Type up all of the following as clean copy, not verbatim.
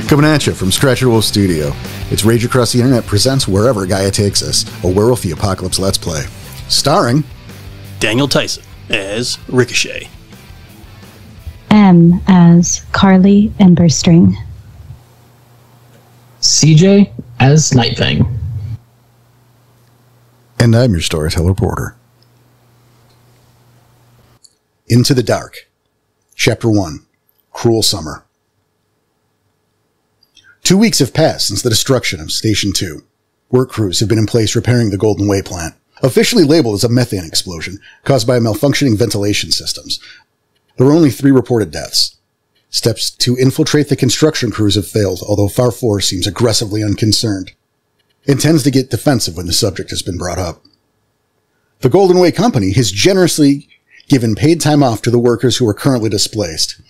Coming at you from Scratch Wolf Studio, it's Rage Across the Internet presents Wherever Gaia Takes Us, a Werewolf the Apocalypse Let's Play. Starring Daniel Tyson as Ricochet. M as Carly Emberstring. CJ as Nightfang. And I'm your storyteller, Porter. Into the Dark. Chapter 1. Cruel Summer. 2 weeks have passed since the destruction of Station 2. Work crews have been in place repairing the Golden Way plant, officially labeled as a methane explosion caused by malfunctioning ventilation systems. There were only 3 reported deaths. Steps to infiltrate the construction crews have failed, although Far 4 seems aggressively unconcerned. It tends to get defensive when the subject has been brought up. The Golden Way Company has generously given paid time off to the workers who are currently displaced.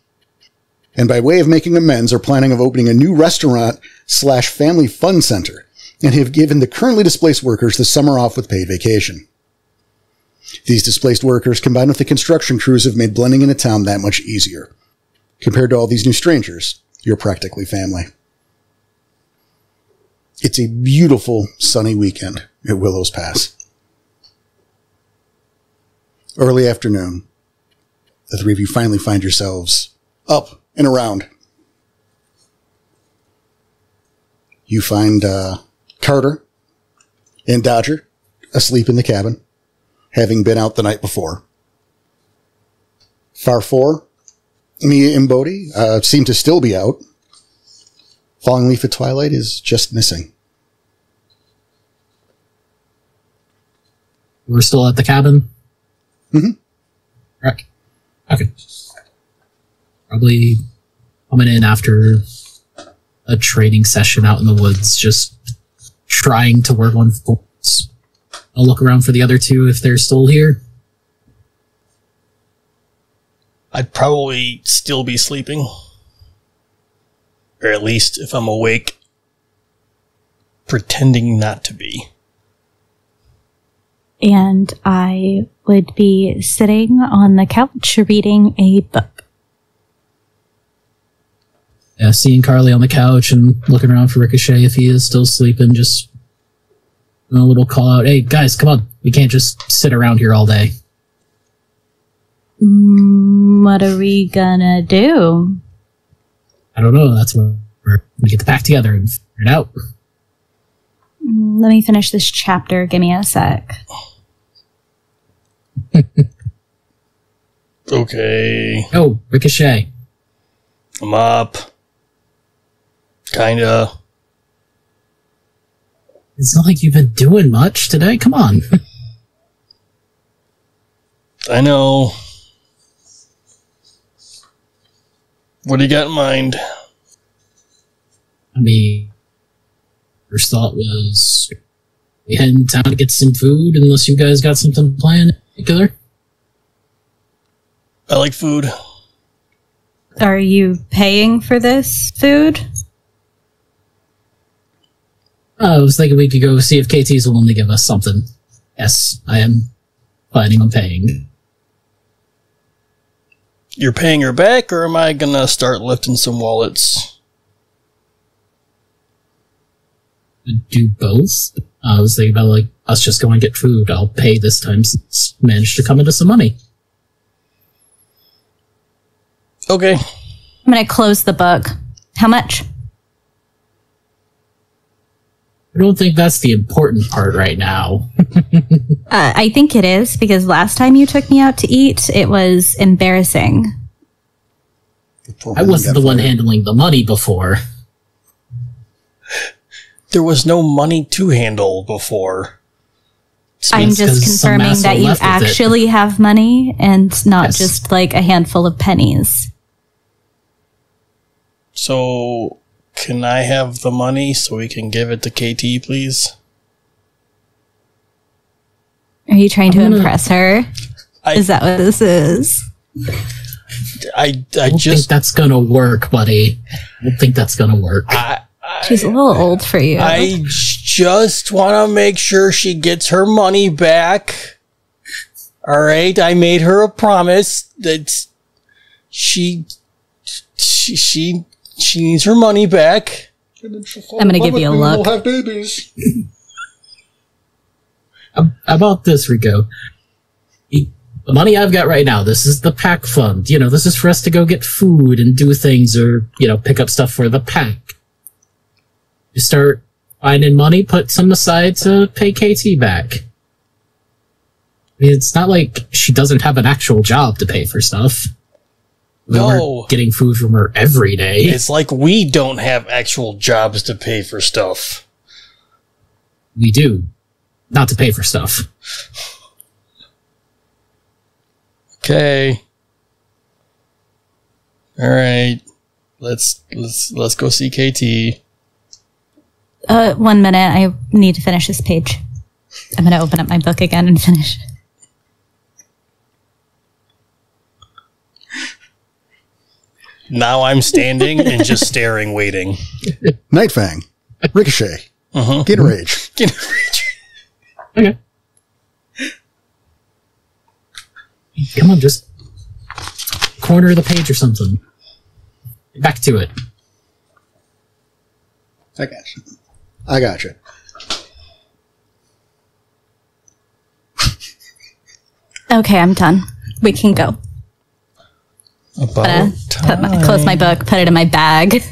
And by way of making amends, are planning of opening a new restaurant/family fun center, and have given the currently displaced workers the summer off with paid vacation. These displaced workers, combined with the construction crews, have made blending in a town that much easier. Compared to all these new strangers, you're practically family. It's a beautiful, sunny weekend at Willow's Pass. Early afternoon, the 3 of you finally find yourselves up and around. You find Carter and Dodger asleep in the cabin, having been out the night before. Far 4, Mia and Bodhi seem to still be out. Falling Leaf at Twilight is just missing. We're still at the cabin? Mm-hmm. Right. Okay. Probably coming in after a training session out in the woods, just trying to work on forts. I'll look around for the other 2 if they're still here. I'd probably still be sleeping. Or at least, if I'm awake, pretending not to be. And I would be sitting on the couch reading a book. Yeah, seeing Carly on the couch and looking around for Ricochet if he is still sleeping, just a little call out, hey guys, come on, we can't just sit around here all day. What are we gonna do? I don't know, that's where we get the pack together and figure it out. Let me finish this chapter, give me a sec. Okay. Oh, Ricochet. I'm up. Kinda. It's not like you've been doing much today, come on. I know. What do you got in mind? I mean, first thought was we head in town to get some food, unless you guys got something planned in particular. I like food. Are you paying for this food? I was thinking we could go see if KT's willing to give us something. Yes, I am planning on paying. You're paying her back, or am I gonna start lifting some wallets? Do both. I was thinking about, like, us just going to get food. I'll pay this time since I managed to come into some money. Okay. I'm gonna close the book. How much? I don't think that's the important part right now. I think it is, because last time you took me out to eat, it was embarrassing. I wasn't the one handling the money before. There was no money to handle before. I'm just confirming that you actually have money and not just like a handful of pennies. So, can I have the money so we can give it to KT, please? Are you trying to impress her? Is that what this is? I don't think that's gonna work, buddy. I don't think that's gonna work. She's a little old for you. I just want to make sure she gets her money back. All right, I made her a promise that she She needs her money back. I'm going to give you a look. We'll have babies. How about this, Rico? The money I've got right now, this is the pack fund. You know, this is for us to go get food and do things or, you know, pick up stuff for the pack. You start finding money, put some aside to pay KT back. I mean, it's not like she doesn't have an actual job to pay for stuff. We're getting food from her every day. It's like we don't have actual jobs to pay for stuff. We do. Not to pay for stuff. Okay. All right. Let's go see KT. 1 minute. I need to finish this page. I'm going to open up my book again and finish. Now I'm standing and just staring, waiting. Nightfang. Ricochet. Gatorade. Okay. Come on, just corner of the page or something. Get back to it. I got you. Okay, I'm done. We can go. Close my book, put it in my bag.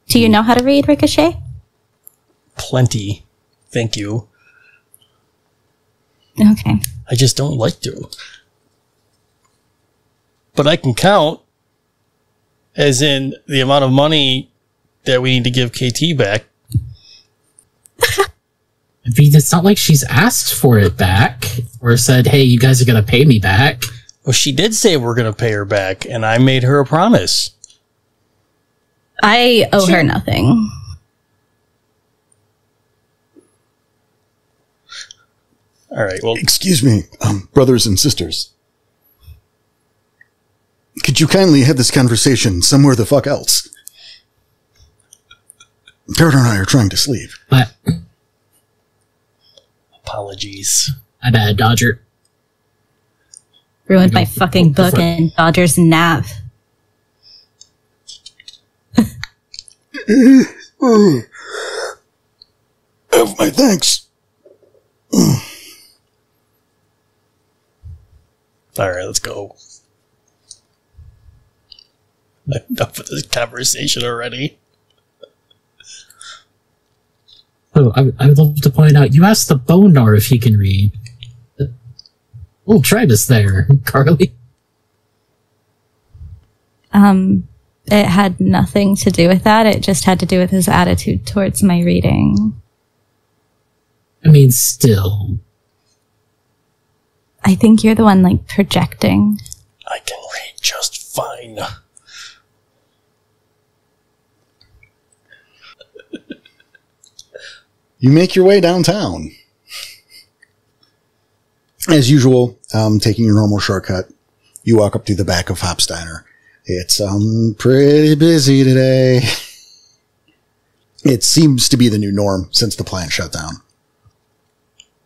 Do you know how to read, Ricochet? Plenty. Thank you. Okay. I just don't like to. But I can count, as in the amount of money that we need to give KT back. I mean, it's not like she's asked for it back or said, hey, you guys are going to pay me back. Well, she did say we're going to pay her back, and I made her a promise. I owe her nothing. All right, well... Excuse me, brothers and sisters. Could you kindly have this conversation somewhere the fuck else? Garrett and I are trying to sleep. But... Apologies. My bad, Dodger. Ruined my fucking book and Dodger's nap. Have my thanks. All right, let's go. Enough of this conversation already. Oh, I would love to point out, you asked the Bonar if he can read. Little Travis there, Carly. It had nothing to do with that. It just had to do with his attitude towards my reading. I mean, still. I think you're the one, like, projecting. I can read just fine. You make your way downtown. As usual, taking your normal shortcut, you walk up to the back of Hop's Diner. It's pretty busy today. It seems to be the new norm since the plant shut down.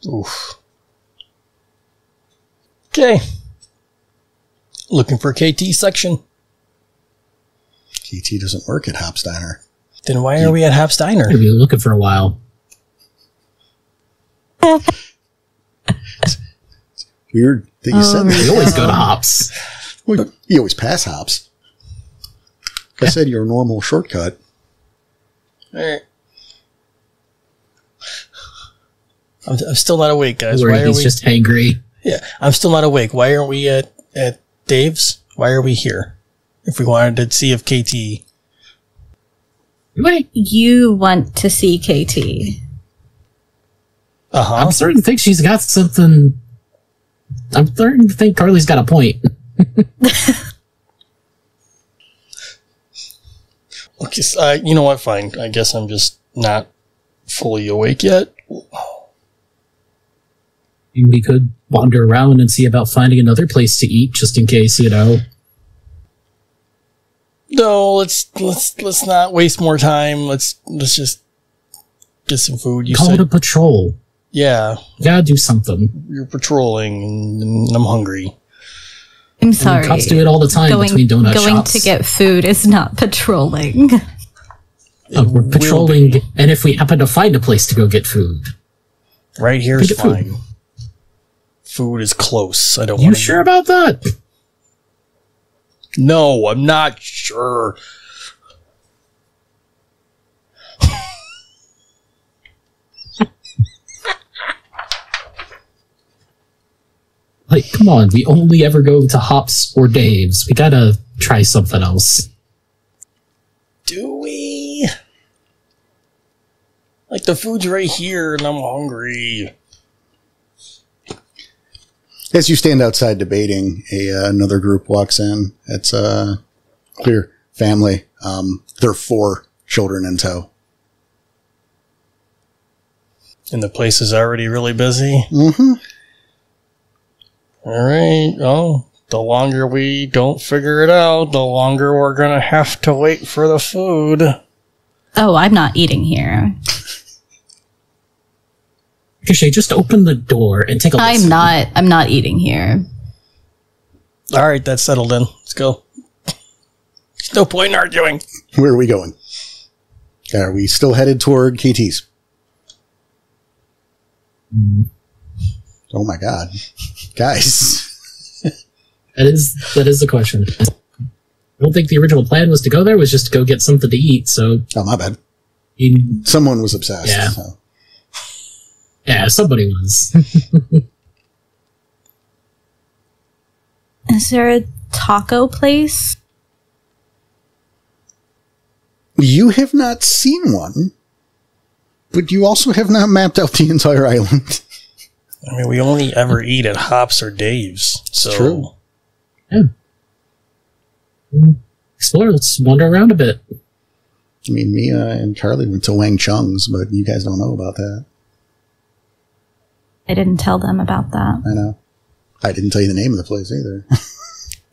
Oof. Okay. Looking for KT section. KT doesn't work at Hop's Diner. Then why are we at Hop's Diner? We've been looking for a while. Weird that you said that. We always go to Hops. Well, you always pass Hops. I said your normal shortcut. All right. I'm still not awake, guys. Why are we just angry? Yeah, I'm still not awake. Why aren't we at Dave's? Why are we here? If we wanted to see if KT... Wait. You want to see KT. Uh-huh. I'm starting to think she's got something... I'm starting to think Carly's got a point. Okay, you know what? Fine. I guess I'm just not fully awake yet. We could wander around and see about finding another place to eat, just in case, you know. No, let's not waste more time. Let's just get some food. Call it a patrol. Yeah. You gotta do something. You're patrolling, and I'm hungry. I'm sorry. Cops do it all the time between donut shops. Going to get food is not patrolling. We're patrolling, and if we happen to find a place to go get food. Right here is fine. Food is close. I don't want You sure about that? No, I'm not sure. Like, come on, we only ever go to Hops or Dave's. We gotta try something else. Do we? Like, the food's right here, and I'm hungry. As you stand outside debating, another group walks in. It's a clear family. There are 4 children in tow. And the place is already really busy? Mm-hmm. All right. Oh, the longer we don't figure it out, the longer we're going to have to wait for the food. Oh, I'm not eating here. Ricochet, just open the door and take a listen. I'm not eating here. All right, that's settled in. Let's go. There's no point in arguing. Where are we going? Are we still headed toward KT's? Oh my God. Guys. That is the question. I don't think the original plan was to go there, it was just to go get something to eat, so... Oh, my bad. Someone was obsessed. Yeah. So. Yeah, somebody was. Is there a taco place? You have not seen one, but you also have not mapped out the entire island. I mean, we only ever eat at Hops or Dave's. So. It's true. Yeah. Explore, let's wander around a bit. I mean, Mia and Charlie went to Wang Chung's, but you guys don't know about that. I didn't tell them about that. I know. I didn't tell you the name of the place either.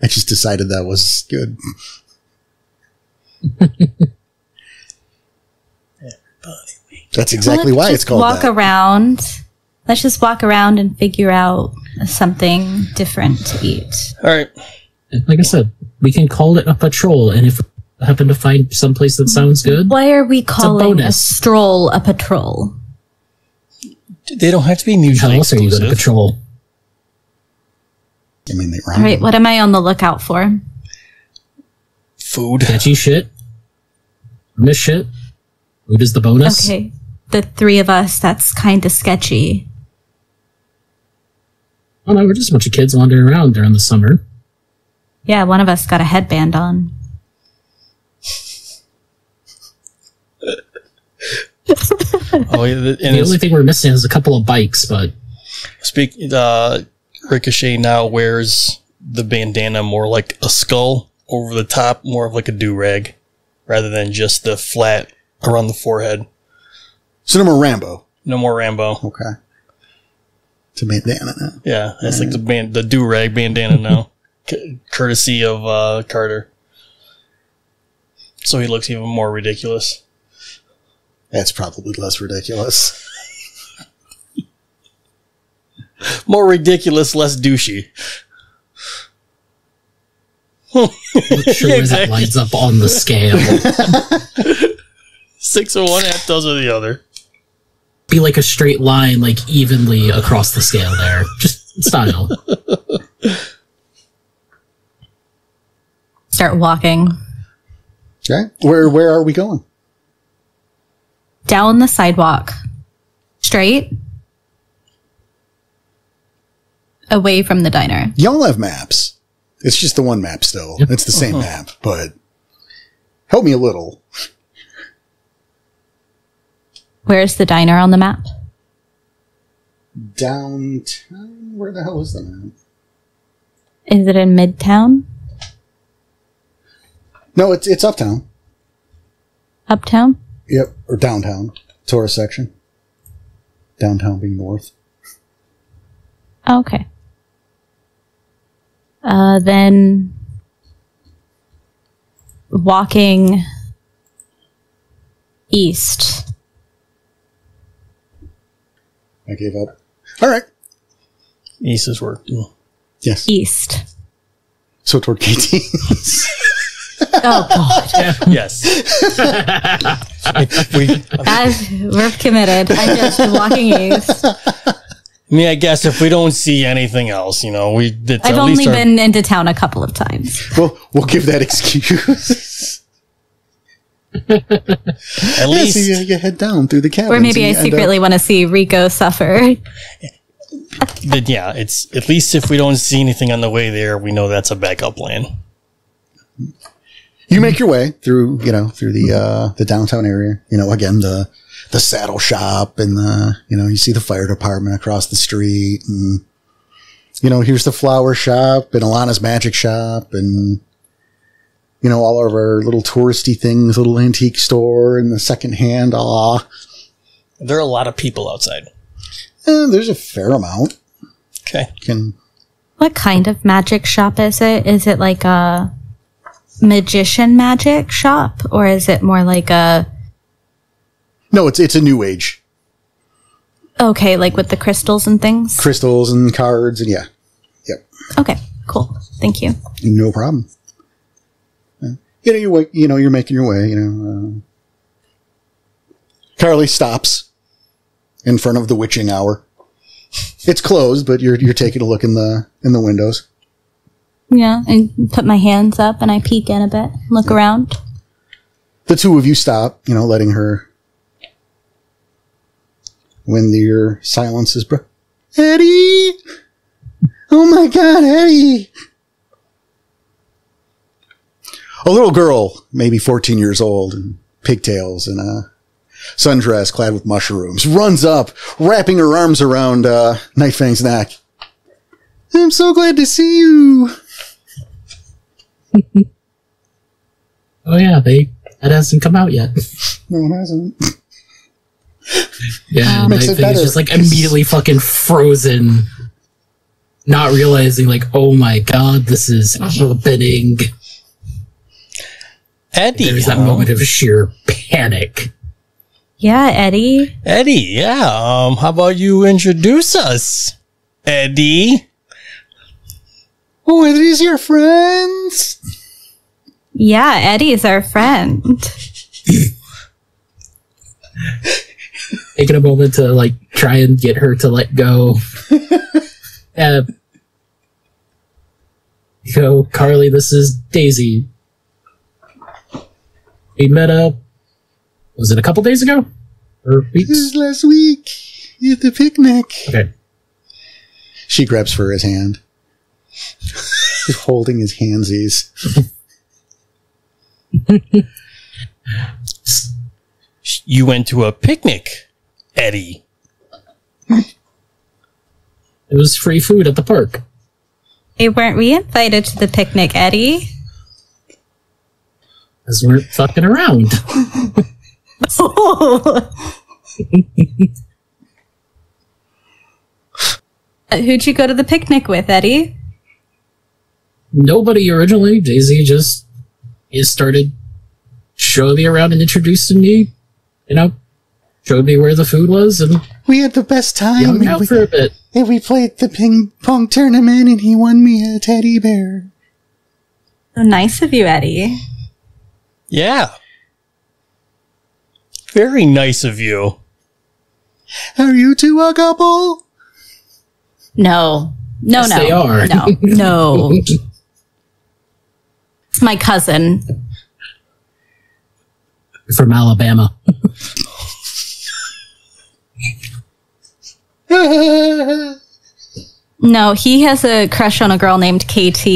I just decided that was good. That's exactly why it's called that. Let's just walk around and figure out something different to eat. All right. Like I said, we can call it a patrol, and if we happen to find someplace that sounds good... Why are we calling a stroll a patrol? They don't have to be mutually exclusive. How else are you going to patrol? I mean, they rhyme. All right, what am I on the lookout for? Food. Catchy shit. Miss shit. Food is the bonus. Okay, the 3 of us, that's kind of sketchy. Oh no, we're just a bunch of kids wandering around during the summer. Yeah, one of us got a headband on. The only thing we're missing is a couple of bikes, but... Ricochet now wears the bandana more like a skull over the top, more of like a do-rag, rather than just the flat around the forehead. So no more Rambo. No more Rambo. Okay. It's a bandana now. Yeah, it's like the do-rag bandana now. Courtesy of Carter. So he looks even more ridiculous. That's probably less ridiculous. More ridiculous, less douchey. I'm not sure where that lines up on the scale. 6 of one, half dozen of the other. Be like a straight line, like evenly across the scale there. Just style. Start walking. Okay. Where are we going? Down the sidewalk. Straight. Away from the diner. Y'all have maps. It's just the one map still. Yep. It's the same map, but help me a little. Where's the diner on the map? Downtown? Where the hell is the map? Is it in Midtown? No, it's uptown. Uptown? Yep, or downtown. Tourist section. Downtown being north. Okay. Then walking east. I gave up. All right. East is working. Yes. East. So toward KT. Oh, God. Yes. We're committed. I'm just walking east. I mean, I guess if we don't see anything else, you know, I've only been into town a couple of times. Well, we'll give that excuse. At least so you head down through the cabins. Or maybe I secretly want to see Rico suffer. Yeah, it's at least if we don't see anything on the way there, we know that's a backup plan. You make your way through the downtown area. You know, again, the saddle shop and you see the fire department across the street, and here's the flower shop and Alana's magic shop, and all of our little touristy things, little antique store and the secondhand. There are a lot of people outside. There's a fair amount. Okay. What kind of magic shop is it? Is it like a magician magic shop, or is it more like a... No, it's a new age. Okay, like with the crystals and things? Crystals and cards, and yeah. Yep. Okay, cool. Thank you. No problem. You're making your way, Carly stops in front of the witching hour. It's closed, but you're taking a look in the windows. Yeah, I put my hands up and I peek in a bit, look around. The two of you stop, letting her... When your silence is... Eddie! Oh my God, Eddie! A little girl, maybe 14 years old, and pigtails and a sundress clad with mushrooms, runs up, wrapping her arms around Night Fang's neck. I'm so glad to see you. Oh yeah, that hasn't come out yet. No, it hasn't. Yeah, Night Fang is just like immediately fucking frozen, not realizing like, oh my God, this is happening. Eddie. There's that moment of sheer panic. Yeah, Eddie. Eddie, yeah. How about you introduce us, Eddie? Oh, Eddie's your friend? Yeah, Eddie's our friend. Taking a moment to like try and get her to let go. Carly, this is Daisy. We met up, was it a couple days ago? Or weeks? This is last week at the picnic. Okay. She grabs for his hand. He's holding his handsies. You went to a picnic, Eddie. It was free food at the park. Hey, weren't we invited to the picnic, Eddie? Because we're fucking around. Who'd you go to the picnic with, Eddie? Nobody originally. Daisy just started showing me around and introducing me. Showed me where the food was, and we had the best time. Hung out for a bit. And we played the ping pong tournament, and he won me a teddy bear. So nice of you, Eddie. Yeah. Very nice of you. Are you two a couple? No. No, yes, no. They are. No. It's my cousin. From Alabama. No, he has a crush on a girl named KT.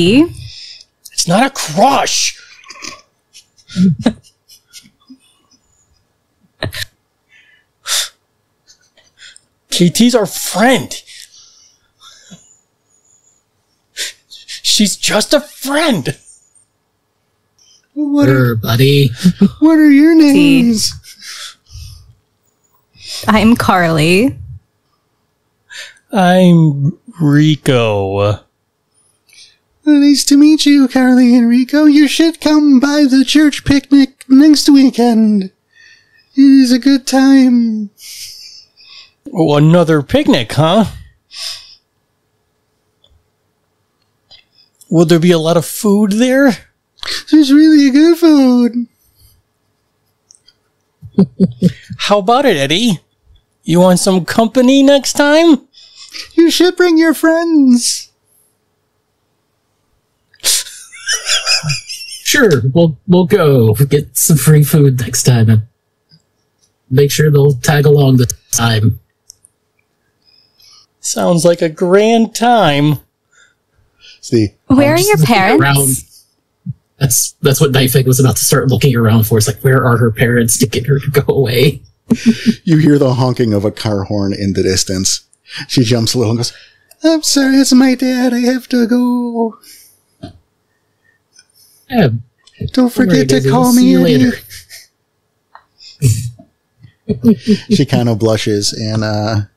It's not a crush. KT's our friend. She's just a friend. Sure, buddy. What are your names? I'm Carly. I'm Rico. Nice to meet you, Carly and Rico. You should come by the church picnic next weekend. It is a good time. Oh, another picnic, huh? Will there be a lot of food there? There's really good food. How about it, Eddie? You want some company next time? You should bring your friends. Sure, we'll go get some free food next time and make sure they'll tag along this time. Sounds like a grand time. See, Where are your Just looking parents? around. That's what Nightfang was about to start looking around for. It's like, where are her parents to get her to go away? you hear the honking of a car horn in the distance. She jumps a little and goes, I'm sorry, it's my dad. I have to go. Yeah, Don't forget guys, to I'll call see me you Eddie. later. She kind of blushes and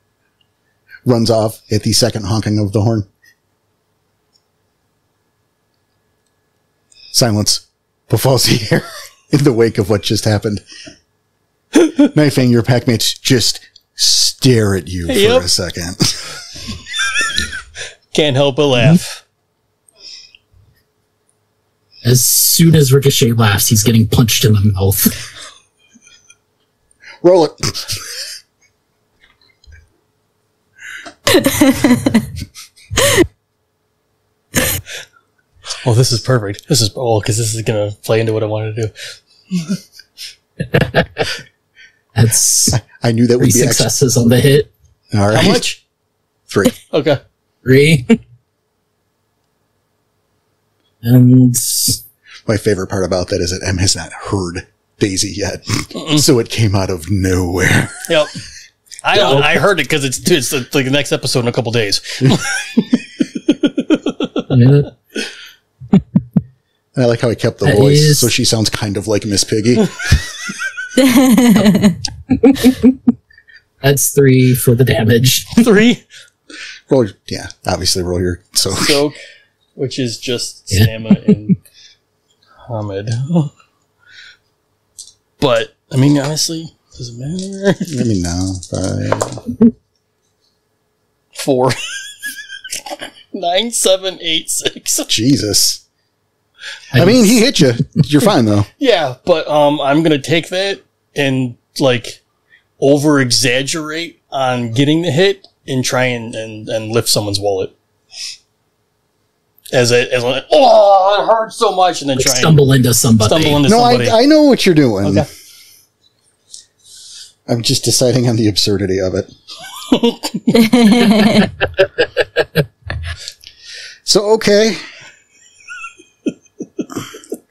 runs off at the second honking of the horn. Silence befalls the air in the wake of what just happened. Nightfang, your packmates just stare at you for a second. Can't help but laugh. As soon as Ricochet laughs, he's getting punched in the mouth. Roll it. Oh, this is perfect. This is because this is gonna play into what I wanted to do. That's I knew that would three be excellent. successes on the hit. All right. How much? 3. Okay. 3. And My favorite part about that is that M has not heard Daisy yet. So it came out of nowhere. Yep. I heard it because it's like the next episode in a couple days. yeah, And I like how he kept the That voice, is- so she sounds kind of like Miss Piggy. that's 3 for the damage. 3 Roll, yeah, obviously roll your soak. soak, which is just Yeah. stamina and Hamid. But I mean, honestly, does it matter? I mean, no. 4, 9, 7, 8, 6. Jesus. I mean, he hit you. You're fine, though. Yeah, but I'm gonna take that and like over exaggerate on getting the hit and try and lift someone's wallet. As like, oh, it hurts so much, and then Like try and stumble into somebody. stumble into No, somebody. I know what you're doing. Okay. I'm just deciding on the absurdity of it. So, okay.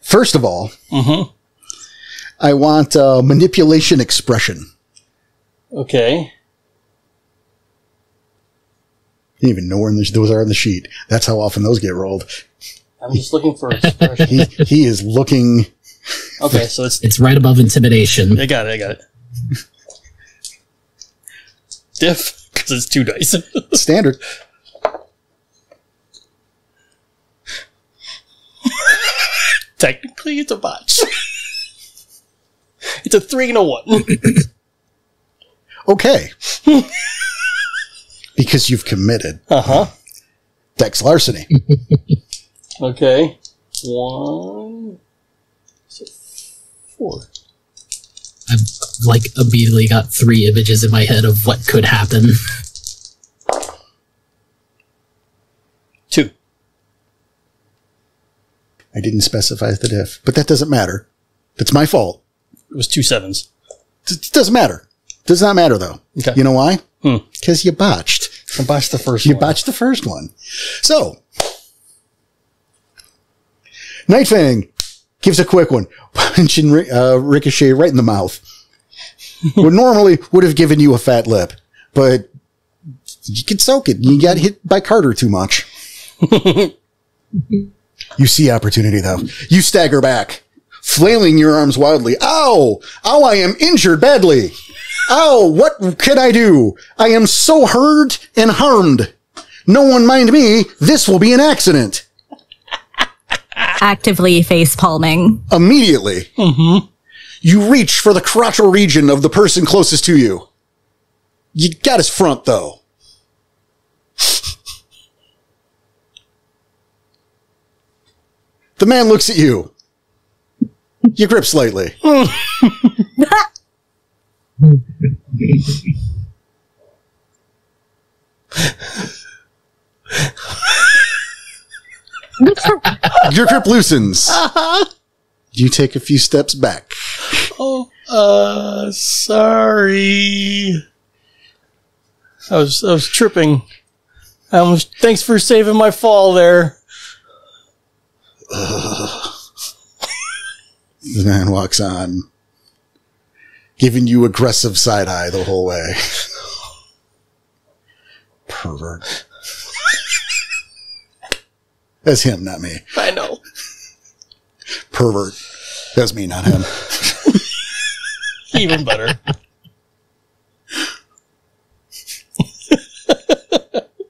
First of all, I want manipulation expression. Okay. You don't even know where those are on the sheet. That's how often those get rolled. I'm just looking for expression. He is looking. Okay, so It's right above intimidation. I got it. Diff, because it's 2 dice. Standard. Technically, it's a botch. It's a 3 and a 1. Okay. Because you've committed. Uh-huh. Dex larceny. Okay. 1. So 4. I've like immediately got 3 images in my head of what could happen. 2. I didn't specify the diff, but that doesn't matter. That's my fault. It was 2 7s. It doesn't matter. Does not matter, though. Okay. You know why? Because you botched. I botched the first You one. botched the first one. So, Nightfang gives a quick one, punching Ricochet right in the mouth. Would normally would have given you a fat lip, but you can soak it. You got hit by Carter too much. You see opportunity, though. You stagger back, flailing your arms wildly. Ow! Ow, I am injured badly. Ow, what can I do? I am so hurt and harmed. No one mind me. This will be an accident. Actively face palming. Immediately, you reach for the crotchal region of the person closest to you. You got his front, though. The man looks at you. You grip slightly. Your grip loosens. You take a few steps back. Sorry. I was tripping. Thanks for saving my fall there. The man walks on, giving you aggressive side eye the whole way. Pervert. That's him, not me. I know. Pervert. That's me, not him. Even better.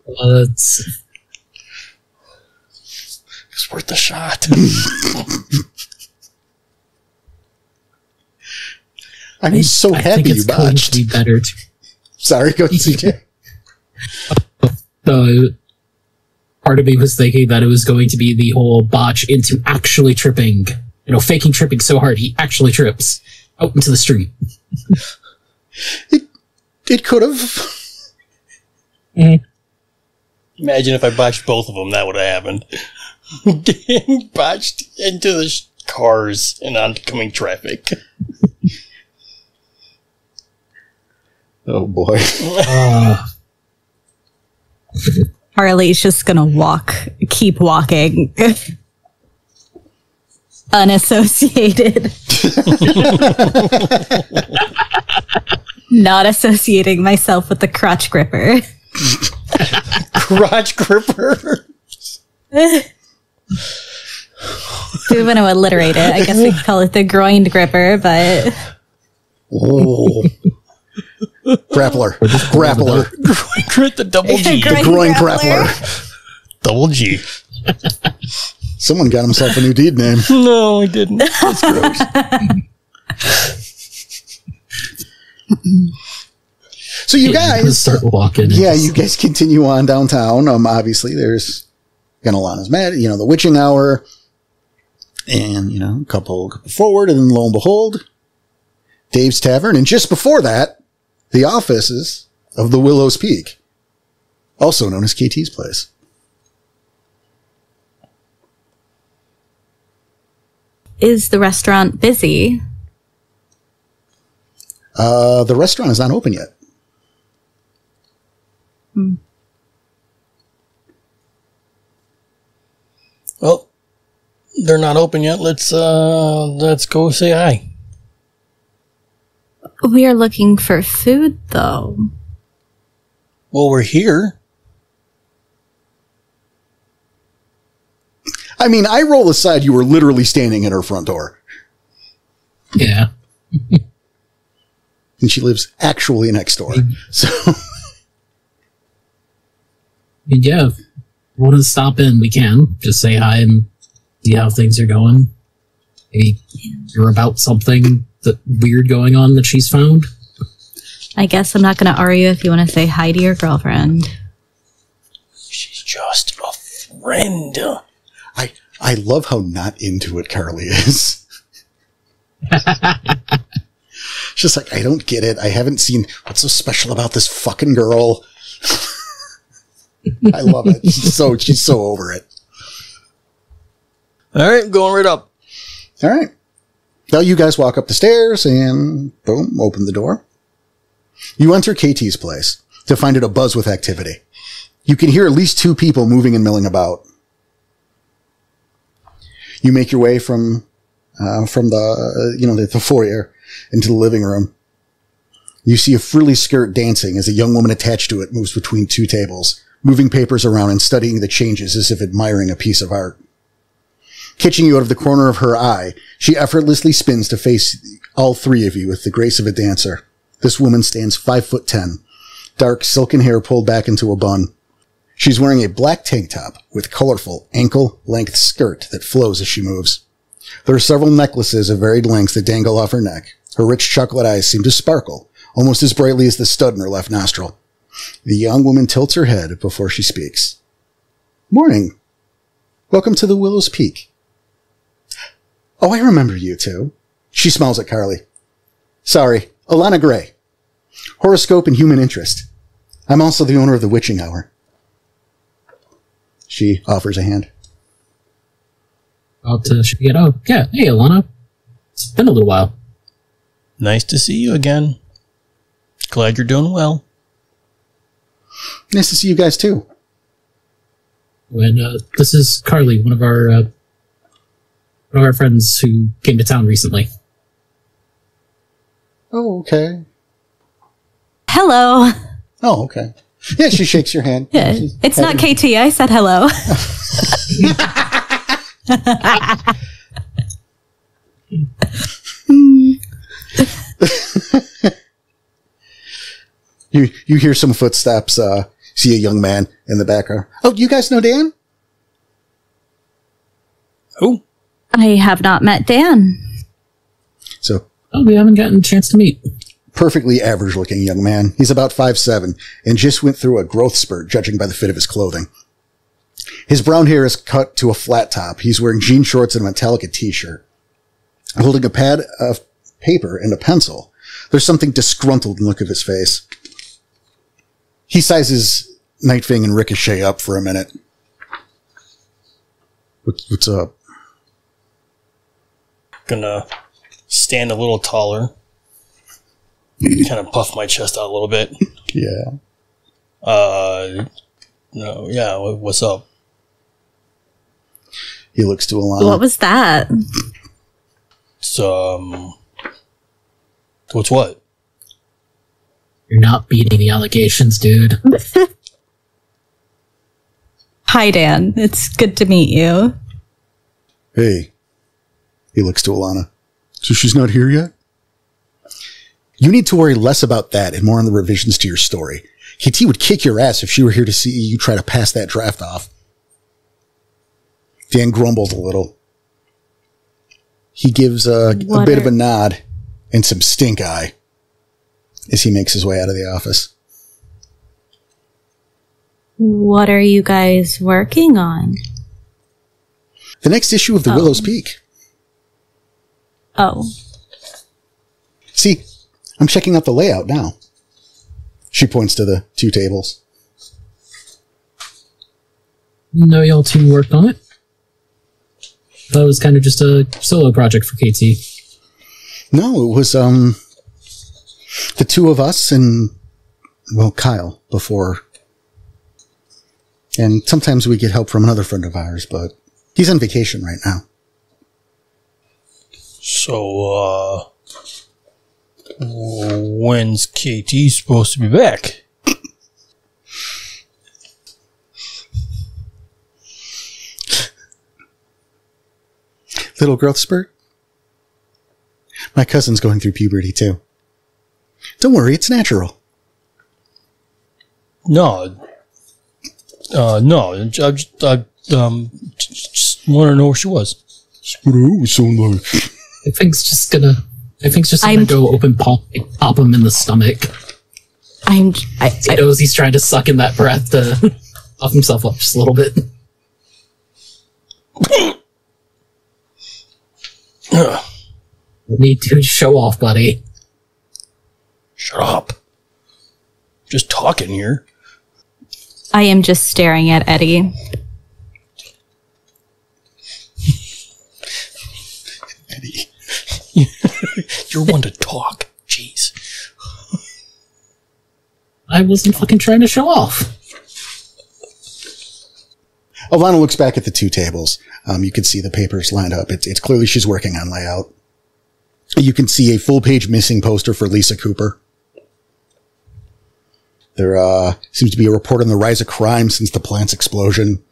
It's worth the shot. I'm so happy you botched. Be better to, Sorry, go CJ. Part of me was thinking that it was going to be the whole botch into actually tripping. Faking tripping so hard he actually trips out into the street. It could have. Mm-hmm. Imagine if I botched both of them, that would have happened. Botched into the cars and oncoming traffic. Oh boy. Harley's just gonna keep walking. Unassociated. Not associating myself with the crotch gripper. Crotch gripper? We want to alliterate it. I guess we could call it the groin gripper, but... Oh. Grappler. Grappler. The double G. The groin grappler. Double G. Someone got himself a new deed name. No, I didn't. That's gross. So you guys start walking. Yeah, you guys continue on downtown. Obviously, there's Ganalana's Mad, the witching hour, and a couple forward, and then lo and behold, Dave's Tavern, and just before that, the offices of the Willow's Peak, also known as KT's place. Is the restaurant busy? The restaurant is not open yet. Well, they're not open yet. Let's go say hi. We are looking for food, though. Well, we're here. I mean, I roll aside you were literally standing at her front door. Yeah. And she lives actually next door. So, yeah, if we want to stop in, we can. Just say hi and see how things are going. Maybe you're about something weird going on that she's found. I guess I'm not going to argue if you want to say hi to your girlfriend. She's just a friend. I love how not into it Carly is. She's like, I don't get it. I haven't seen what's so special about this fucking girl. I love it. She's so over it. All right, going right up. All right. Now you guys walk up the stairs and boom, open the door. You enter KT's place to find it abuzz with activity. You can hear at least two people moving and milling about. You make your way from the foyer into the living room. You see a frilly skirt dancing as a young woman attached to it moves between two tables, moving papers around and studying the changes as if admiring a piece of art. Catching you out of the corner of her eye, she effortlessly spins to face all three of you with the grace of a dancer. This woman stands 5'10", dark silken hair pulled back into a bun. She's wearing a black tank top with colorful ankle-length skirt that flows as she moves. There are several necklaces of varied lengths that dangle off her neck. Her rich chocolate eyes seem to sparkle, almost as brightly as the stud in her left nostril. The young woman tilts her head before she speaks. Morning. Welcome to the Willow's Peak. Oh, I remember you two. She smiles at Carly. Sorry, Alana Gray. Horoscope and Human Interest. I'm also the owner of the Witching Hour. She offers a hand. About to get out. Yeah, hey, Alana. It's been a little while. Nice to see you again. Glad you're doing well. Nice to see you guys, too. And this is Carly, one of our friends who came to town recently. Oh, okay. Hello. Oh, okay. Yeah, she shakes your hand. Yeah, it's not KT. I said hello. You hear some footsteps, see a young man in the background. Oh, you guys know Dan? Oh. I have not met Dan. So, We haven't gotten a chance to meet. perfectly average-looking young man. He's about 5'7", and just went through a growth spurt, judging by the fit of his clothing. His brown hair is cut to a flat top. He's wearing jean shorts and a Metallica t-shirt. Holding a pad of paper and a pencil. There's something disgruntled in the look of his face. He sizes Nightfang and Ricochet up for a minute. What's up? Gonna stand a little taller. Kind of puff my chest out a little bit. Yeah. No, yeah, what's up? He looks to Alana. What was that? It's, what's what? You're not beating the allegations, dude. Hi, Dan. It's good to meet you. Hey. He looks to Alana. So she's not here yet? You need to worry less about that and more on the revisions to your story. KT would kick your ass if she were here to see you try to pass that draft off. Dan grumbled a little. He gives a bit of a nod and some stink eye as he makes his way out of the office. What are you guys working on? The next issue of the Willow's Peak. Oh. See, I'm checking out the layout now. She points to the two tables. No, y'all two worked on it. That was kind of just a solo project for KT. No, it was the two of us and, well, Kyle before. And sometimes we get help from another friend of ours, but he's on vacation right now. So, when's KT supposed to be back? Little growth spurt? My cousin's going through puberty too. Don't worry, it's natural. No. No. I just want to know where she was. I think's just gonna go open pop him in the stomach. He knows he's trying to suck in that breath to puff himself up just a little bit. Need to show off, buddy. Shut up. Just talking here. I am just staring at Eddie. Eddie. You're one to talk. Jeez. I wasn't fucking trying to show off. Alana looks back at the two tables. You can see the papers lined up. It's clearly she's working on layout. You can see a full-page missing poster for Lisa Cooper. There seems to be a report on the rise of crime since the plant's explosion.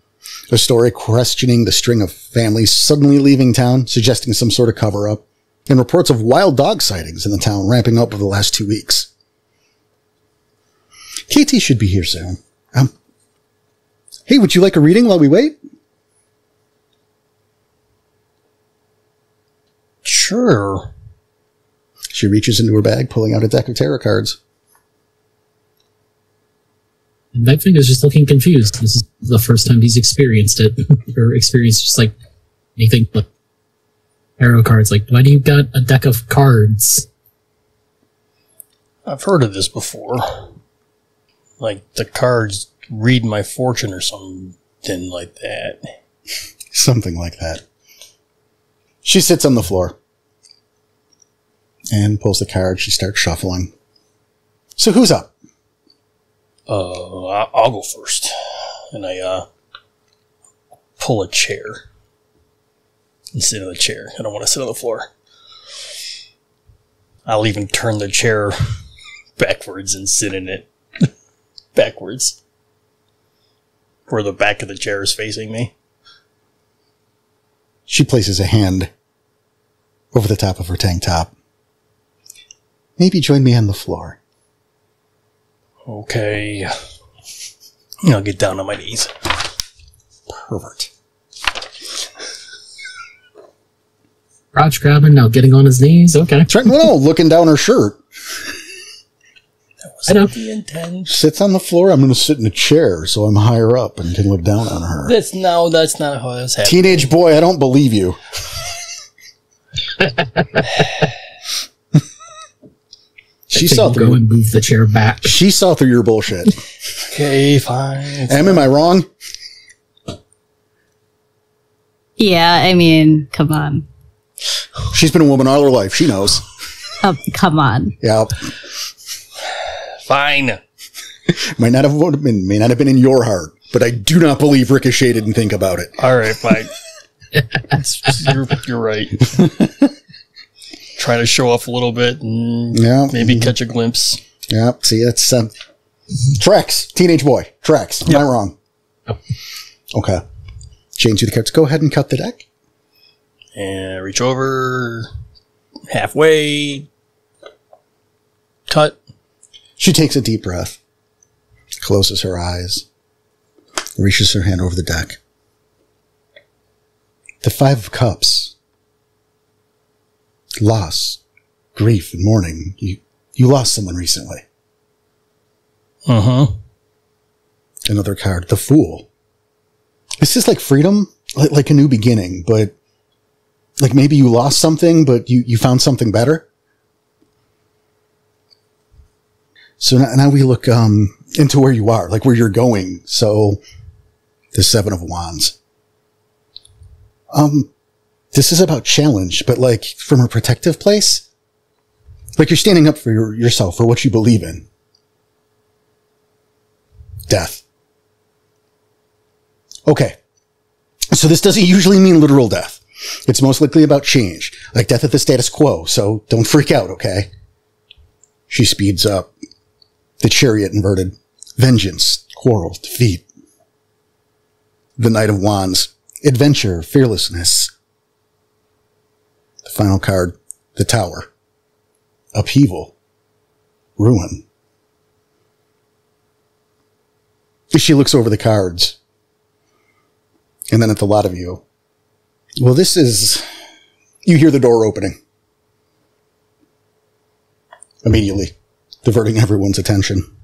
A story questioning the string of families suddenly leaving town, suggesting some sort of cover-up. And reports of wild dog sightings in the town ramping up over the last 2 weeks. KT should be here soon. Hey, would you like a reading while we wait? Sure. She reaches into her bag, pulling out a deck of tarot cards. And Nightfang is just looking confused. This is the first time he's experienced it. Or experienced just like anything but Tarot cards. Like, why do you got a deck of cards? I've heard of this before. Like, the cards read my fortune or something like that. Something like that. She sits on the floor and pulls the card. She starts shuffling. So who's up? I'll go first. And I pull a chair and sit in the chair. I don't want to sit on the floor. I'll even turn the chair backwards and sit in it backwards, where the back of the chair is facing me. She places a hand over the top of her tank top. Maybe join me on the floor. Okay. I'll get down on my knees. Pervert. Crotch grabbing, now getting on his knees. Okay. That's right. No, looking down her shirt. That wasn't the intent. Sits on the floor. I'm going to sit in a chair so I'm higher up and can look down on her. That's not how it's happening. Teenage boy, I don't believe you. She saw through. Go and move the chair back. She saw through your bullshit. Okay, fine. Am I wrong? Yeah, I mean, come on. She's been a woman all her life. She knows. Oh, come on. Yeah. Fine. May not have been in your heart, but I do not believe Ricochet didn't think about it. All right, fine. You're right. Trying to show off a little bit and maybe catch a glimpse. Yeah, see, it's Trex, teenage boy. Trex, am I wrong? Okay. Change you the cards. Go ahead and cut the deck. And reach over halfway. Cut. She takes a deep breath, closes her eyes, reaches her hand over the deck. The Five of Cups. Loss, grief, and mourning. You lost someone recently. Another card, the Fool. This is like freedom, like a new beginning, but like maybe you lost something, but you found something better. So now we look into where you are, like where you're going. So the Seven of Wands. This is about challenge, but like from a protective place. Like you're standing up for yourself, for what you believe in. Death. Okay. So this doesn't usually mean literal death. It's most likely about change, like death at the status quo, so don't freak out, okay? She speeds up. The Chariot inverted. Vengeance, quarrel, defeat. The Knight of Wands. Adventure, fearlessness. The final card, the Tower. Upheaval. Ruin. She looks over the cards. And then at the lot of you. Well, this is... You hear the door opening. Immediately. Diverting everyone's attention.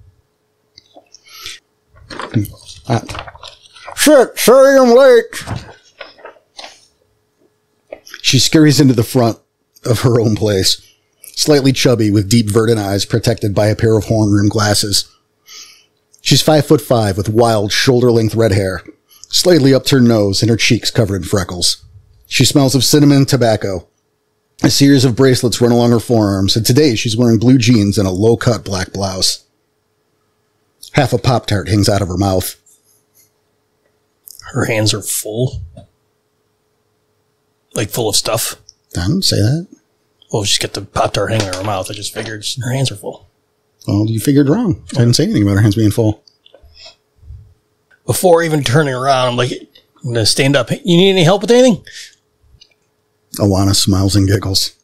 Shit, sorry I'm late. She scurries into the front of her own place. Slightly chubby with deep verdant eyes protected by a pair of horn-rimmed glasses. She's 5'5" with wild shoulder-length red hair. Slightly upturned nose and her cheeks covered in freckles. She smells of cinnamon and tobacco. A series of bracelets run along her forearms, and today she's wearing blue jeans and a low-cut black blouse. Half a Pop-Tart hangs out of her mouth. Her hands are full. Like full of stuff. I didn't say that. Well, she's got the Pop-Tart hanging in her mouth. I just figured her hands are full. Well, you figured wrong. I didn't say anything about her hands being full. Before even turning around, I'm like, I'm going to stand up. Hey, you need any help with anything? Alana smiles and giggles.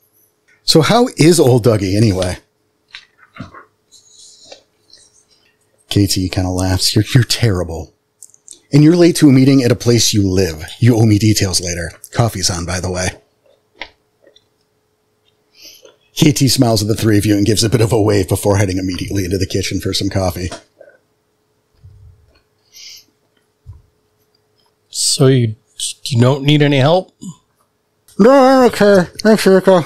So how is old Dougie anyway? KT kind of laughs. You're terrible. And you're late to a meeting at a place you live. You owe me details later. Coffee's on, by the way. KT smiles at the three of you and gives a bit of a wave before heading immediately into the kitchen for some coffee. So you don't need any help? No, okay. Thanks, Erica.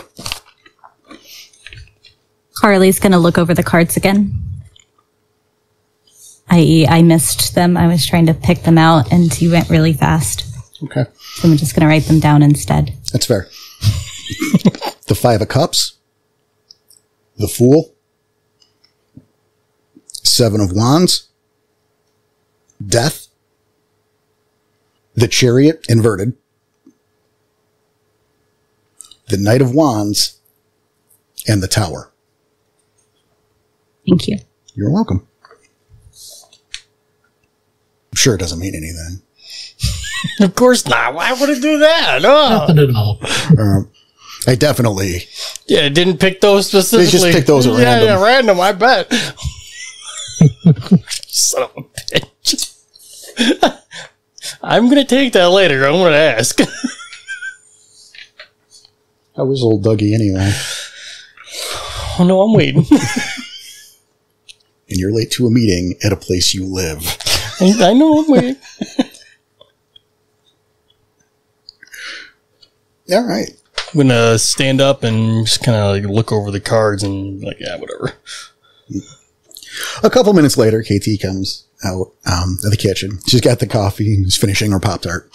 Harley's going to look over the cards again. I.e., I missed them. I was trying to pick them out, and you went really fast. Okay. So I'm just going to write them down instead. That's fair. The Five of Cups. The Fool. Seven of Wands. Death. The Chariot, inverted. The Knight of Wands. And the Tower. Thank you. You're welcome. I'm sure it doesn't mean anything. Of course not. Why would it do that? Oh. Nothing at all. I definitely... Yeah, it didn't pick those specifically. They just picked those at random. Yeah, random, I bet. Son of a bitch. I'm going to take that later. I'm going to ask. How was old Dougie anyway? Oh, no, I'm waiting. And you're late to a meeting at a place you live. I know, I'm waiting. All right. I'm going to stand up and just kind of like look over the cards and like, yeah, whatever. A couple minutes later, KT comes out of the kitchen. She's got the coffee and is finishing her Pop-Tart.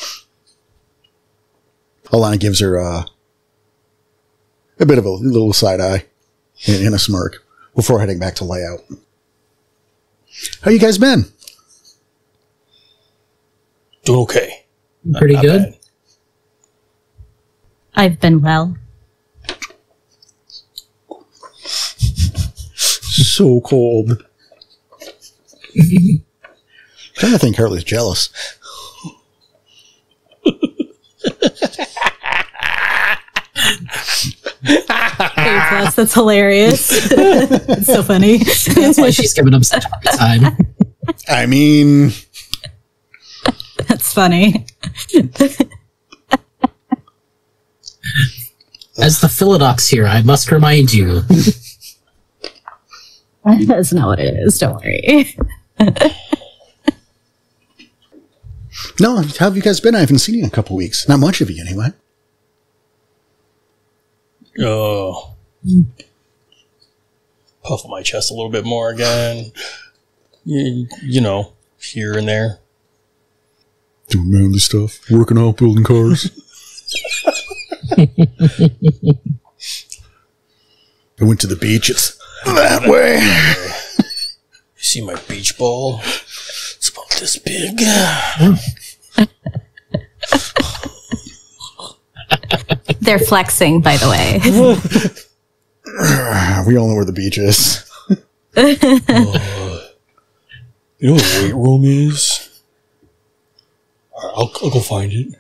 Alana gives her a bit of a little side eye and a smirk before heading back to layout. How you guys been? Doing okay. Pretty Not good. bad. I've been well. So cold. Trying to think Harley's jealous. Plus, that's hilarious. It's so funny. That's why she's giving him such a hard time. I mean... That's funny. As the Philodox here, I must remind you. That's not what it is. Don't worry. No, how have you guys been? I haven't seen you in a couple weeks. Not much of you, anyway. Oh. Puff my chest a little bit more again. You know, here and there. Doing manly stuff. Working out, building cars. I went to the beach. It's that way. You see my beach ball? It's about this big. They're flexing, by the way. We all know where the beach is. You know what the weight room is? I'll go find it.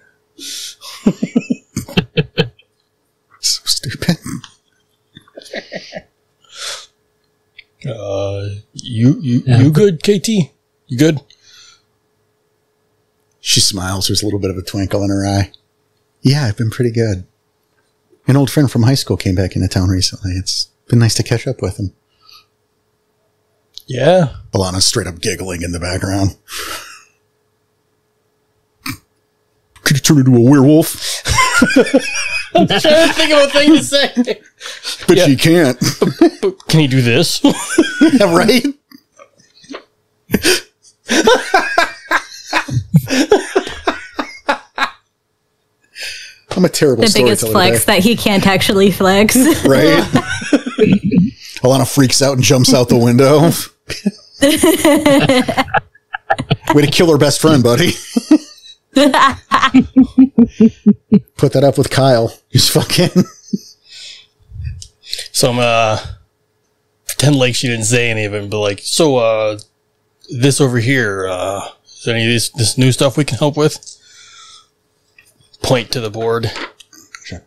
So stupid. You good, KT? You good? She smiles. There's a little bit of a twinkle in her eye. Yeah, I've been pretty good. An old friend from high school came back into town recently. It's been nice to catch up with him. Yeah. Alana's straight up giggling in the background. Could you turn into a werewolf? I'm trying to think of a thing to say. But she can't. But can you do this? Yeah, right? I'm a terrible The biggest storyteller flex today. that he can't actually flex. Right? Alana freaks out and jumps out the window. Way to kill her best friend, buddy. Put that up with Kyle. He's fucking... So I'm pretend like she didn't say any of it, but like, so this over here, is there any of this new stuff we can help with? Point to the board. Sure.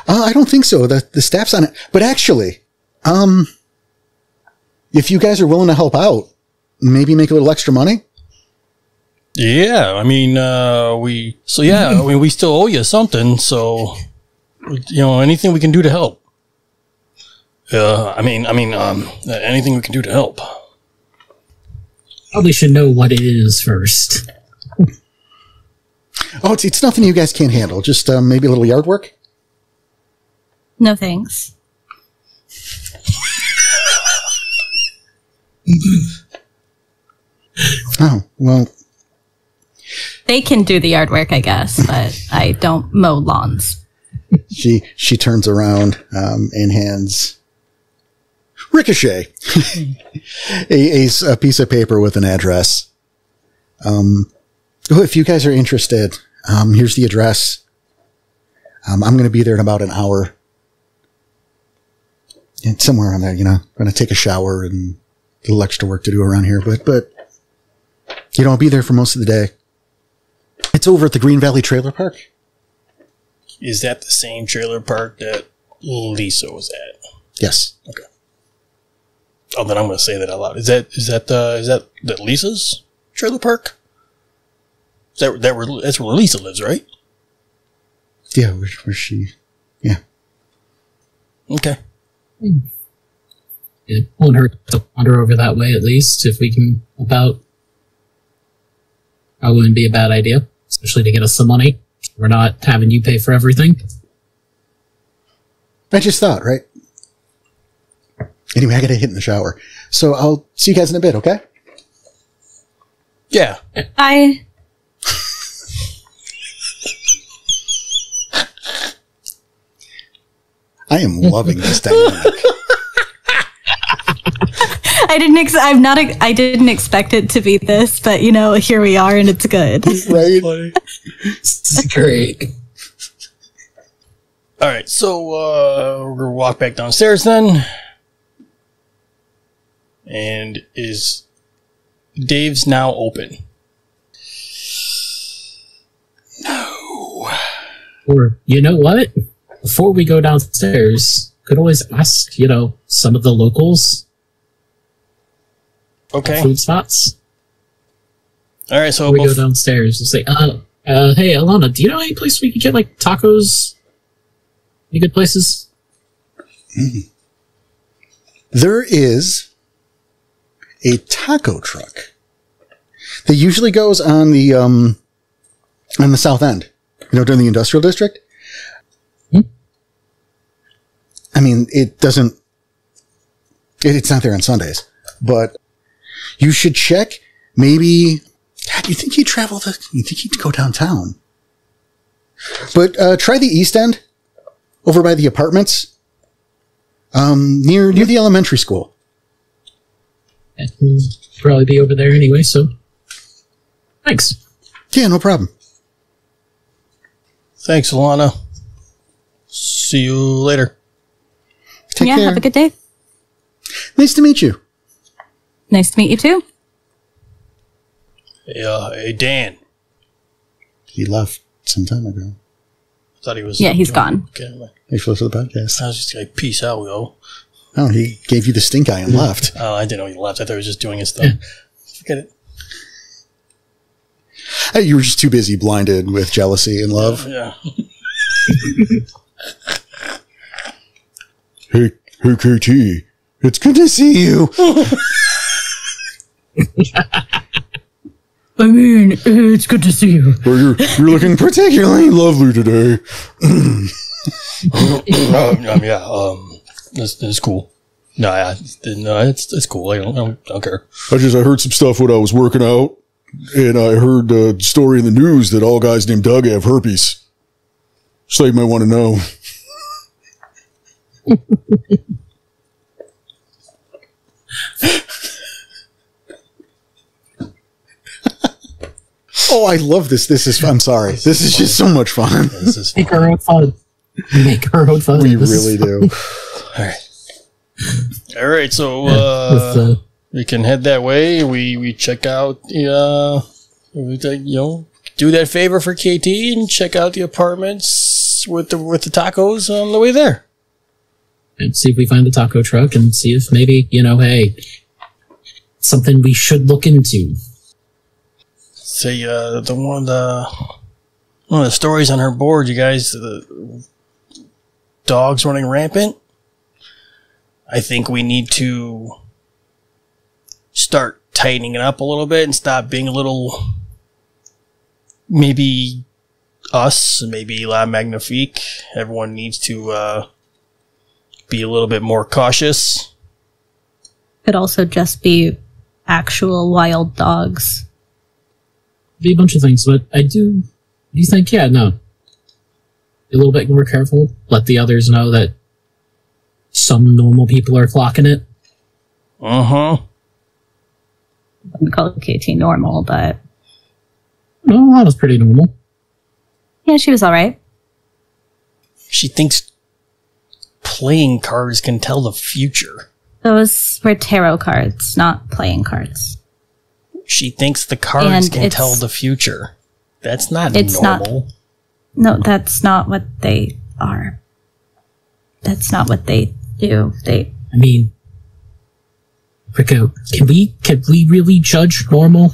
I don't think so. The staff's on it. But actually, if you guys are willing to help out, maybe make a little extra money. Yeah, I mean, we still owe you something, so, you know, anything we can do to help. Anything we can do to help. Probably should know what it is first. Oh, it's nothing you guys can't handle. Just maybe a little yard work? No thanks. Oh, well. They can do the yard work, I guess, but I don't mow lawns. She turns around and hands Ricochet a piece of paper with an address. If you guys are interested, here's the address. I'm going to be there in about an hour. And somewhere around there, going to take a shower and a little extra work to do around here. But I'll be there for most of the day. It's over at the Green Valley Trailer Park. Is that the same trailer park that Lisa was at? Yes. Okay. Oh, then I'm going to say that out loud. Is that Lisa's trailer park? That's where Lisa lives, right? Yeah, where she? Yeah. Okay. It won't hurt to wander over that way, at least, if we can help out. That wouldn't be a bad idea, especially to get us some money. We're not having you pay for everything. I just thought, right? Anyway, I gotta hit in the shower. So I'll see you guys in a bit, okay? Yeah. I am loving this dynamic. I didn't expect it to be this, but here we are and it's good. Right? This is great. All right, so we're gonna walk back downstairs then. And is Dave's now open? No. Or, you know what? Before we go downstairs, could always ask, some of the locals. Okay. Food spots. All right, so before we go downstairs, it's like, hey, Alana, do you know any place we could get, tacos? Any good places? There is a taco truck that usually goes on the south end, during the industrial district. I mean, it's not there on Sundays, but you should check. Maybe, God, you think he'd go downtown? But try the East End, over by the apartments, near the elementary school. It will probably be over there anyway, so thanks. Yeah, no problem. Thanks, Alana. See you later. Take care. Have a good day. Nice to meet you. Nice to meet you too. Hey, Dan. He left some time ago. I thought he was... Yeah, he's gone. Okay. Thanks for listening to the podcast. I was just like, peace out, yo. Oh, he gave you the stink eye and left. Oh, I didn't know he left. I thought he was just doing his thing. Forget it. You were just too busy blinded with jealousy and love. Yeah. Hey, KT. It's good to see you. I mean, it's good to see you. Well, you're looking particularly lovely today. This is cool. No, it's cool. I don't care. I heard some stuff when I was working out, and I heard a story in the news that all guys named Doug have herpes. So you might want to know. Oh, I love this. I'm sorry. This is just so much fun. This is Make our own fun. Make our own fun. We really do. All right. So we can head that way. We check out do that favor for KT and check out the apartments with the tacos on the way there. And see if we find the taco truck and see if maybe, hey, something we should look into. Say one of the stories on her board, you guys, the dogs running rampant. I think we need to start tightening it up a little bit and stop being a little maybe us, maybe La Magnifique. Everyone needs to be a little bit more cautious. Could also just be actual wild dogs. Be a bunch of things, but I do think, yeah, no. Be a little bit more careful. Let the others know that some normal people are clocking it. Uh-huh. I wouldn't call KT normal, but... No, that was pretty normal. Yeah, she was alright. She thinks playing cards can tell the future. Those were tarot cards, not playing cards. She thinks the cards can tell the future. That's not normal. No, that's not what they are. That's not what they do. I mean, Rico, can we really judge normal?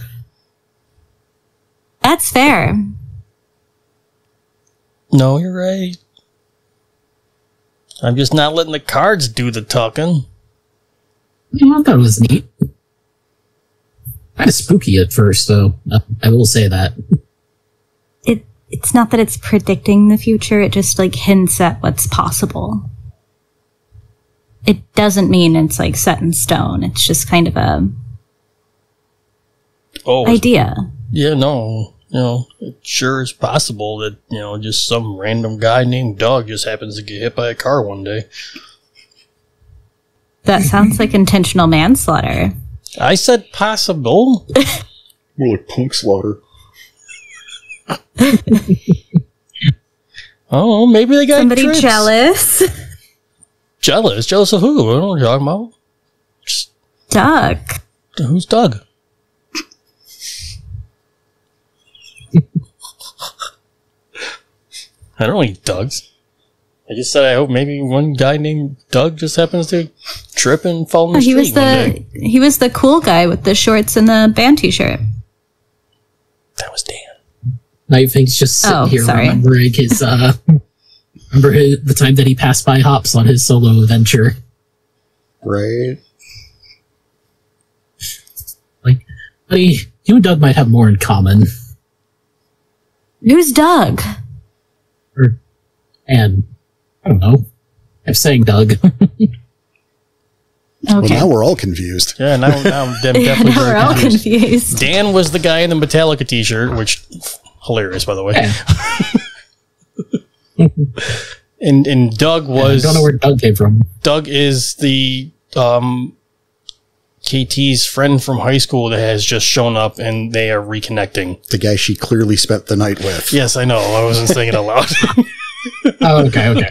That's fair. No, you're right. I'm just not letting the cards do the talking. Yeah, I thought it was neat. Kind of spooky at first, though. I will say that. It's not that it's predicting the future, it just, like, hints at what's possible. It doesn't mean it's, like, set in stone. It's just kind of a... idea. Yeah, no. You know, it sure is possible that, you know, just some random guy named Doug just happens to get hit by a car one day. That sounds like intentional manslaughter. I said possible. More like punk slaughter. Oh, maybe they got somebody trips. Jealous. Jealous? Jealous of who? I don't know what you're talking about. Just, Doug. Who's Doug? I don't know any Dougs. I just said I hope maybe one guy named Doug just happens to trip and fall in the street one day. He was the cool guy with the shorts and the band t-shirt. That was Dan. Knife's just sitting here remembering his, the time that he passed by Hops on his solo adventure. Right. Like, buddy, you and Doug might have more in common. Who's Doug? And I don't know. I'm saying Doug. Okay. Well, now we're all confused. Yeah, now I'm definitely now we're all confused. Dan was the guy in the Metallica t-shirt, which hilarious, by the way. Yeah. and Doug was... I don't know where Doug came from. Doug is the KT's friend from high school that has just shown up, and they are reconnecting. The guy she clearly spent the night with. Yes, I know. I wasn't saying it out loud. Oh, okay.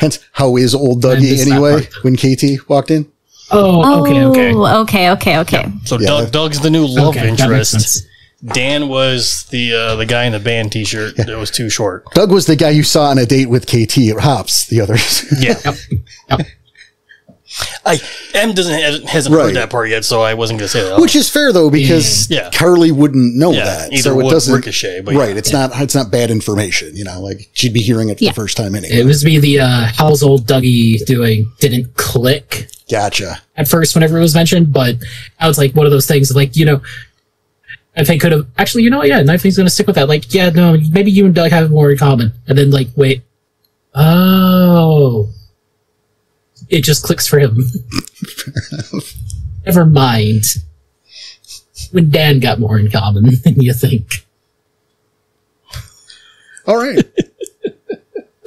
Hence, how is old Dougie anyway when KT walked in? Oh, okay. Yeah. So yeah. Doug's the new love interest. Dan was the guy in the band t-shirt that was too short. Doug was the guy you saw on a date with KT at Hops, the others. Yeah. Yep. Hasn't heard that part yet, so I wasn't going to say that. Which is fair though, because Carly wouldn't know that, either so it doesn't ricochet. But it's not bad information. You know, like she'd be hearing it for the first time anyway. It was me. The how's old Dougie doing didn't click. Gotcha. At first, whenever it was mentioned, but I was like one of those things, like, you know, if they could have actually, you know, Knife's going to stick with that. Like, yeah, no, maybe you and Doug have more in common, and then like, wait, oh. It just clicks for him. Never mind. When Dan got more in common than you think. All right.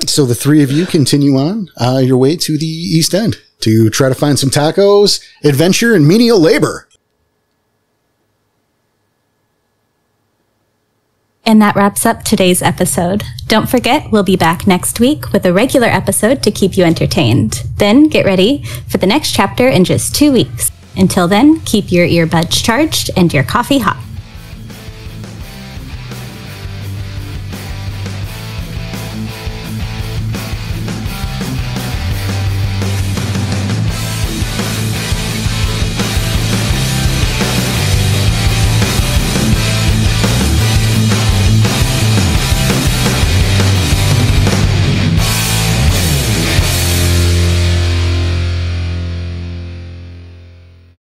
So the three of you continue on your way to the East End to try to find some tacos, adventure, and menial labor. And that wraps up today's episode. Don't forget, we'll be back next week with a regular episode to keep you entertained. Then get ready for the next chapter in just 2 weeks. Until then, keep your earbuds charged and your coffee hot.